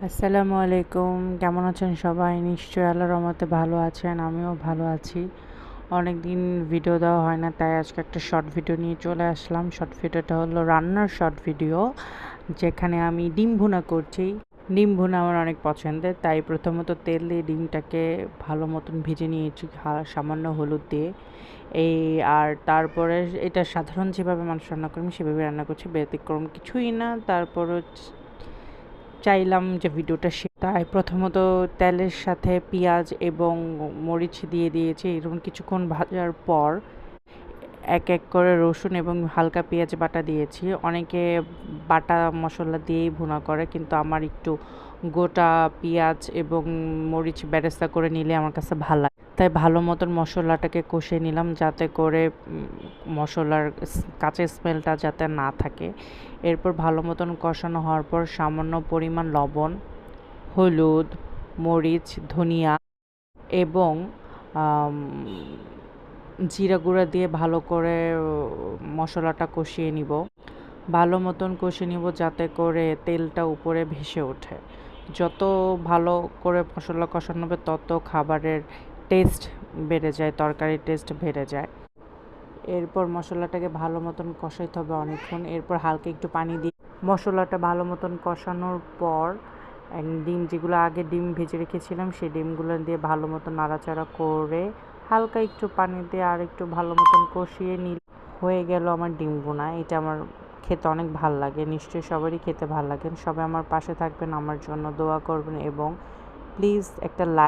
আসসালামু আলাইকুম। কেমন আছেন সবাই? নিশ্চয়ই আল্লাহর রহমতে ভালো আছেন। আমিও ভালো আছি। অনেকদিন ভিডিও দেওয়া হয় না, তাই আজকে একটা শর্ট ভিডিও নিয়ে চলে আসলাম। শর্ট ভিডিওটা হলো রান্নার শর্ট ভিডিও, যেখানে আমি ডিম ভুনা করছি। ডিম ভুনা আমার অনেক পছন্দের, তাই প্রথমত তেল দিয়ে ডিমটাকে ভালো মতন ভেজে নিয়েছি সামান্য হলুদ দিয়ে। আর তারপরে এটা সাধারণ যেভাবে মানুষ রান্না করি আমি সেভাবে রান্না করছি, ব্যতিক্রম কিছুই না। তারপরও চাইলাম যে ভিডিওটা তাই প্রথমত তেলের সাথে পেঁয়াজ এবং মরিচ দিয়ে দিয়েছি। এরকম কিছুক্ষণ ভাজার পর এক এক করে রসুন এবং হালকা পেঁয়াজ বাটা দিয়েছি। অনেকে বাটা মশলা দিয়েই ভুনা করে, কিন্তু আমার একটু গোটা পেঁয়াজ এবং মরিচ বেরেস্তা করে নিলে আমার কাছে ভালো লাগে। তাই ভালো মতন মশলাটাকে কষিয়ে নিলাম, যাতে করে মশলার কাঁচা স্মেলটা যাতে না থাকে। এরপর ভালো মতন কষানো হওয়ার পর সামান্য পরিমাণ লবণ, হলুদ, মরিচ, ধনিয়া এবং আম জিরা গুঁড়া দিয়ে ভালো করে মশলাটা কষিয়ে নিব। ভালো মতন কষিয়ে নিব যাতে করে তেলটা উপরে ভেসে ওঠে। যত ভালো করে মশলা কষানো হবে তত খাবারের টেস্ট বেড়ে যায়, তরকারির টেস্ট বেড়ে যায়। এরপর মশলাটাকে ভালো মতন কষাইতে হবে অনেকক্ষণ। এরপর হালকা একটু পানি দিয়ে মশলাটা ভালো মতন কষানোর পর ডিম, যেগুলো আগে ডিম ভেজে রেখেছিলাম, সেই ডিমগুলো দিয়ে ভালো মতন নাড়াচাড়া করে হালকা একটু পানি দিয়ে আর একটু ভালো মতন কষিয়ে নিলে হয়ে গেল আমার ডিম ভুনা। এটা আমার খেতে অনেক ভাল লাগে, নিশ্চয়ই সবারই খেতে ভাল লাগে। সবাই আমার পাশে থাকবেন, আমার জন্য দোয়া করবেন এবং প্লিজ একটা লাইক